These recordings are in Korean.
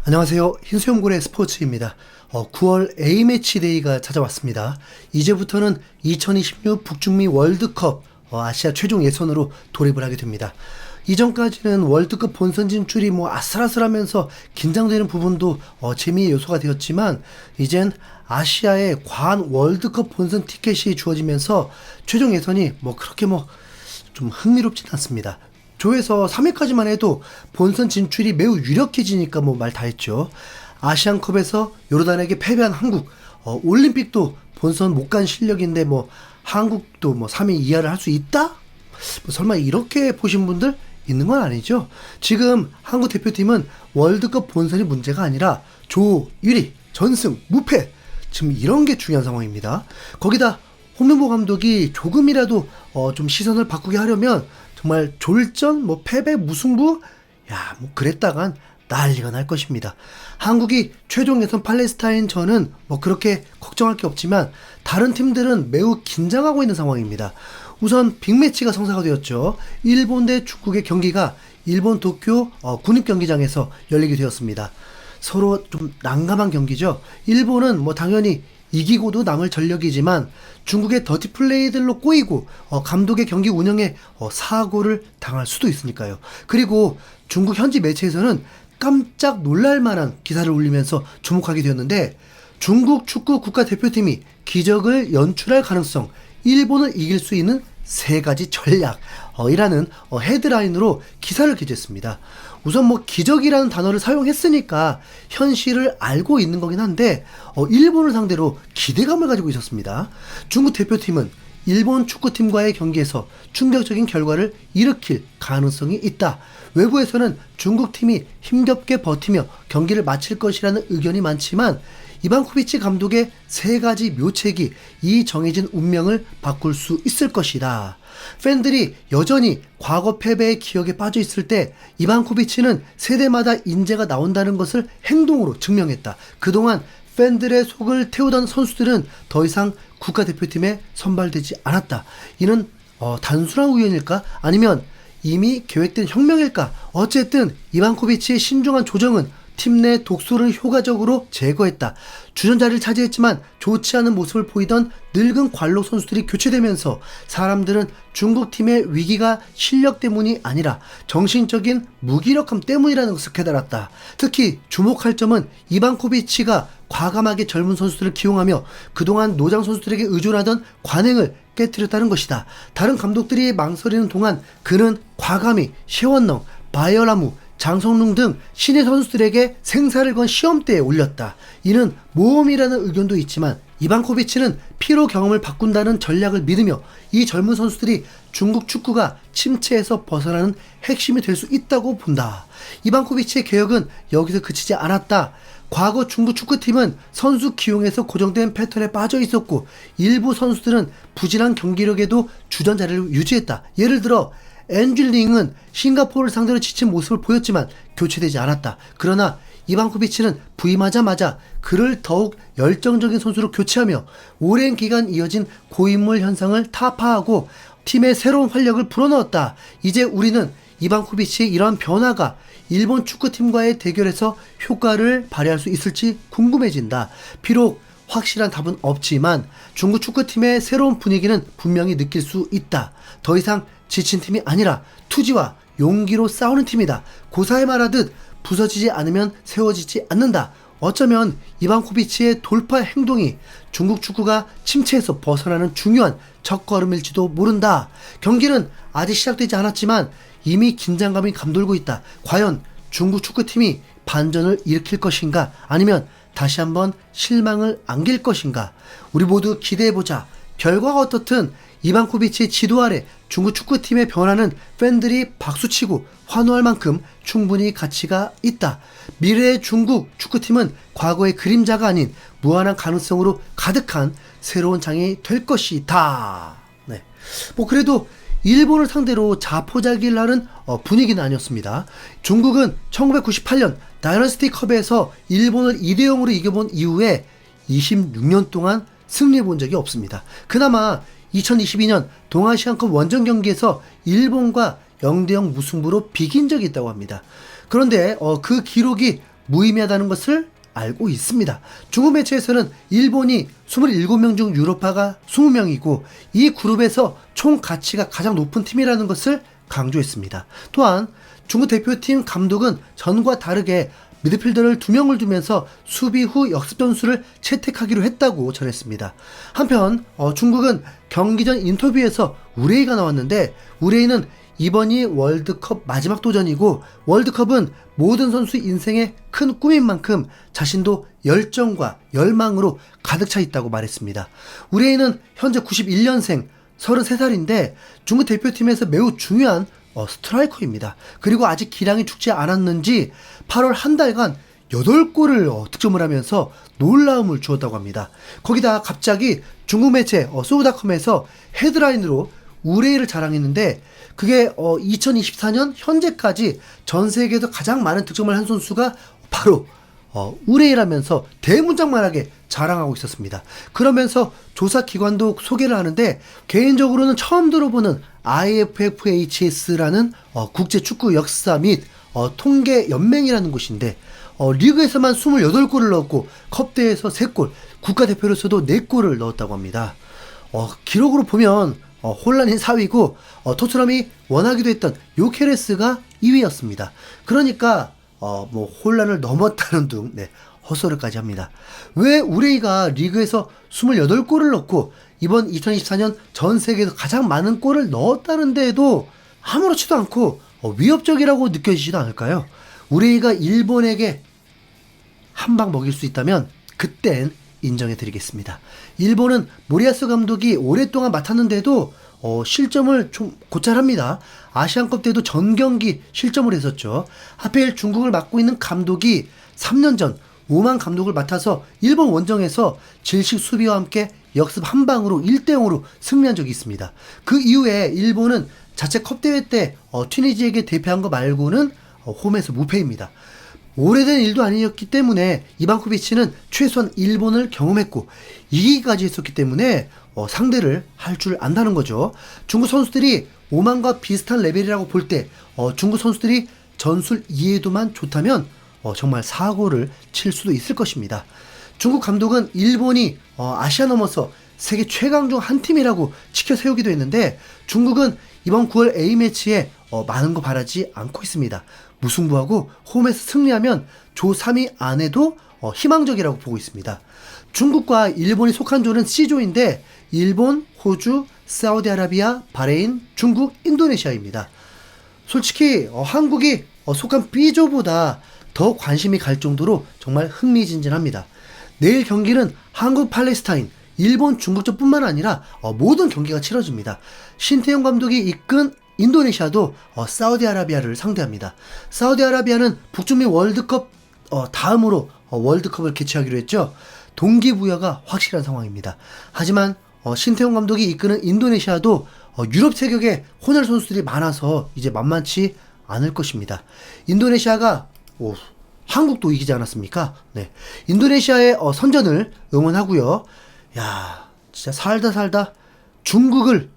안녕하세요. 흰수염고래 스포츠입니다. 9월 A매치 데이가 찾아왔습니다. 이제부터는 2026 북중미 월드컵 아시아 최종 예선으로 돌입을 하게 됩니다. 이전까지는 월드컵 본선 진출이 아슬아슬하면서 긴장되는 부분도 재미의 요소가 되었지만, 이젠 아시아의 과한 월드컵 본선 티켓이 주어지면서 최종 예선이 그렇게 좀 흥미롭진 않습니다. 조에서 3회까지만 해도 본선 진출이 매우 유력해지니까 말 다 했죠. 아시안컵에서 요르단에게 패배한 한국, 올림픽도 본선 못 간 실력인데 한국도 3위 이하를 할 수 있다? 설마 이렇게 보신 분들 있는 건 아니죠. 지금 한국 대표팀은 월드컵 본선이 문제가 아니라 조 1위, 전승, 무패, 지금 이런 게 중요한 상황입니다. 거기다 홍명보 감독이 조금이라도 좀 시선을 바꾸게 하려면 정말 졸전, 패배, 무승부, 그랬다간 난리가 날 것입니다. 한국이 최종 예선 팔레스타인전은 그렇게 걱정할 게 없지만, 다른 팀들은 매우 긴장하고 있는 상황입니다. 우선 빅매치가 성사가 되었죠. 일본 대 중국의 경기가 일본 도쿄 국립경기장에서 열리게 되었습니다. 서로 좀 난감한 경기죠. 일본은 당연히 이기고도 남을 전력이지만, 중국의 더티 플레이들로 꼬이고 감독의 경기 운영에 사고를 당할 수도 있으니까요. 그리고 중국 현지 매체에서는 깜짝 놀랄만한 기사를 올리면서 주목하게 되었는데, 중국 축구 국가대표팀이 기적을 연출할 가능성, 일본을 이길 수 있는 3가지 전략이라는 헤드라인으로 기사를 게재했습니다. 우선 기적이라는 단어를 사용했으니까 현실을 알고 있는 거긴 한데, 일본을 상대로 기대감을 가지고 있었습니다. 중국 대표팀은 일본 축구팀과의 경기에서 충격적인 결과를 일으킬 가능성이 있다. 외부에서는 중국팀이 힘겹게 버티며 경기를 마칠 것이라는 의견이 많지만, 이반코비치 감독의 3가지 묘책이 이 정해진 운명을 바꿀 수 있을 것이다. 팬들이 여전히 과거 패배의 기억에 빠져 있을 때 이반코비치는 세대마다 인재가 나온다는 것을 행동으로 증명했다. 그동안 팬들의 속을 태우던 선수들은 더 이상 국가대표팀에 선발되지 않았다. 이는 단순한 우연일까? 아니면 이미 계획된 혁명일까? 어쨌든 이반코비치의 신중한 조정은 팀 내 독소를 효과적으로 제거했다. 주전자리를 차지했지만 좋지 않은 모습을 보이던 늙은 관록 선수들이 교체되면서 사람들은 중국팀의 위기가 실력 때문이 아니라 정신적인 무기력함 때문이라는 것을 깨달았다. 특히 주목할 점은 이반코비치가 과감하게 젊은 선수들을 기용하며 그동안 노장 선수들에게 의존하던 관행을 깨뜨렸다는 것이다. 다른 감독들이 망설이는 동안 그는 과감히 셰원농, 바이어라무, 장성룽 등 신의 선수들에게 생사를 건 시험대에 올렸다. 이는 모험이라는 의견도 있지만, 이반코비치는 피로 경험을 바꾼다는 전략을 믿으며 이 젊은 선수들이 중국 축구가 침체에서 벗어나는 핵심이 될 수 있다고 본다. 이반코비치의 개혁은 여기서 그치지 않았다. 과거 중국 축구팀은 선수 기용에서 고정된 패턴에 빠져 있었고, 일부 선수들은 부진한 경기력에도 주전 자리를 유지했다. 예를 들어 앤줄링은 싱가포르를 상대로 지친 모습을 보였지만 교체되지 않았다. 그러나 이반코비치는 부임하자마자 그를 더욱 열정적인 선수로 교체하며 오랜 기간 이어진 고인물 현상을 타파하고 팀의 새로운 활력을 불어넣었다. 이제 우리는 이반코비치의 이러한 변화가 일본 축구팀과의 대결에서 효과를 발휘할 수 있을지 궁금해진다. 비록 확실한 답은 없지만 중국 축구팀의 새로운 분위기는 분명히 느낄 수 있다. 더 이상 지친 팀이 아니라 투지와 용기로 싸우는 팀이다. 고사에 말하듯 부서지지 않으면 세워지지 않는다. 어쩌면 이반코비치의 돌파 행동이 중국 축구가 침체에서 벗어나는 중요한 첫걸음일지도 모른다. 경기는 아직 시작되지 않았지만 이미 긴장감이 감돌고 있다. 과연 중국 축구팀이 반전을 일으킬 것인가? 아니면 다시 한번 실망을 안길 것인가? 우리 모두 기대해보자. 결과가 어떻든 이반코비치의 지도 아래 중국 축구팀의 변화는 팬들이 박수치고 환호할 만큼 충분히 가치가 있다. 미래의 중국 축구팀은 과거의 그림자가 아닌 무한한 가능성으로 가득한 새로운 장이 될 것이다. 네. 그래도 일본을 상대로 자포자기를 하는 분위기는 아니었습니다. 중국은 1998년 다이너스티컵에서 일본을 2대0으로 이겨본 이후에 26년 동안 승리해본 적이 없습니다. 그나마 2022년 동아시안컵 원정 경기에서 일본과 0대0 무승부로 비긴 적이 있다고 합니다. 그런데 그 기록이 무의미하다는 것을 알고 있습니다. 중국 매체에서는 일본이 27명 중 유럽파가 20명이고 이 그룹에서 총 가치가 가장 높은 팀이라는 것을 강조했습니다. 또한 중국 대표팀 감독은 전과 다르게 미드필더를 2명을 두면서 수비 후 역습 전술을 채택하기로 했다고 전했습니다. 한편 중국은 경기 전 인터뷰에서 우레이가 나왔는데 우레이는 이번이 월드컵 마지막 도전이고 월드컵은 모든 선수 인생의 큰 꿈인 만큼 자신도 열정과 열망으로 가득 차 있다고 말했습니다. 우레이는 현재 91년생 33살인데 중국 대표팀에서 매우 중요한 스트라이커입니다. 그리고 아직 기량이 죽지 않았는지 8월 한 달간 8골을 득점을 하면서 놀라움을 주었다고 합니다. 거기다 갑자기 중국 매체 소우닷컴에서 헤드라인으로 우레이를 자랑했는데 그게 2024년 현재까지 전 세계에서 가장 많은 득점을 한 선수가 바로 우레이라면서 대문짝만하게 자랑하고 있었습니다. 그러면서 조사기관도 소개를 하는데 개인적으로는 처음 들어보는 IFFHS라는 국제축구 역사 및 통계 연맹이라는 곳인데 리그에서만 28골을 넣었고 컵대회에서 3골, 국가대표로서도 4골을 넣었다고 합니다. 기록으로 보면 혼란이 4위고 토트넘이 원하기도 했던 요케레스가 2위였습니다. 그러니까 혼란을 넘었다는 둥 헛소리까지 합니다. 왜 우레이가 리그에서 28골을 넣고 이번 2024년 전 세계에서 가장 많은 골을 넣었다는데도 아무렇지도 않고 위협적이라고 느껴지지도 않을까요? 우레이가 일본에게 한 방 먹일 수 있다면 그땐 인정해드리겠습니다. 일본은 모리야스 감독이 오랫동안 맡았는데도 실점을 좀 고찰합니다. 아시안컵 때도 전 경기 실점을 했었죠. 하필 중국을 맡고 있는 감독이 3년 전 오만 감독을 맡아서 일본 원정에서 질식 수비와 함께 역습 한 방으로 1대0으로 승리한 적이 있습니다. 그 이후에 일본은 자체 컵대회 때 튀니지에게 대패한 거 말고는 홈에서 무패입니다. 오래된 일도 아니었기 때문에 이반코비치는 최소한 일본을 경험했고 이기기까지 했었기 때문에 상대를 할 줄 안다는 거죠. 중국 선수들이 오만과 비슷한 레벨이라고 볼 때 중국 선수들이 전술 이해도만 좋다면 정말 사고를 칠 수도 있을 것입니다. 중국 감독은 일본이 아시아 넘어서 세계 최강 중 한 팀이라고 치켜 세우기도 했는데 중국은 이번 9월 A매치에 많은 거 바라지 않고 있습니다. 무승부하고 홈에서 승리하면 조 3위 안에도 희망적이라고 보고 있습니다. 중국과 일본이 속한 조는 C조인데 일본, 호주, 사우디아라비아, 바레인, 중국, 인도네시아입니다. 솔직히 한국이 속한 B조보다 더 관심이 갈 정도로 정말 흥미진진합니다. 내일 경기는 한국 팔레스타인, 일본 중국전 뿐만 아니라 모든 경기가 치러집니다. 신태용 감독이 이끈 인도네시아도 사우디아라비아를 상대합니다. 사우디아라비아는 북중미 월드컵 다음으로 월드컵을 개최하기로 했죠. 동기부여가 확실한 상황입니다. 하지만 신태용 감독이 이끄는 인도네시아도 유럽 세력에 혼혈 선수들이 많아서 이제 만만치 않을 것입니다. 인도네시아가 한국도 이기지 않았습니까? 네, 인도네시아의 선전을 응원하고요. 야, 진짜 살다 중국을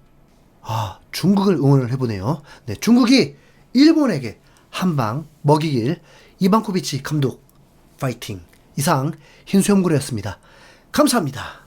응원을 해보네요. 네, 중국이 일본에게 한 방 먹이길. 이반코비치 감독 파이팅. 이상 흰수염고래였습니다. 감사합니다.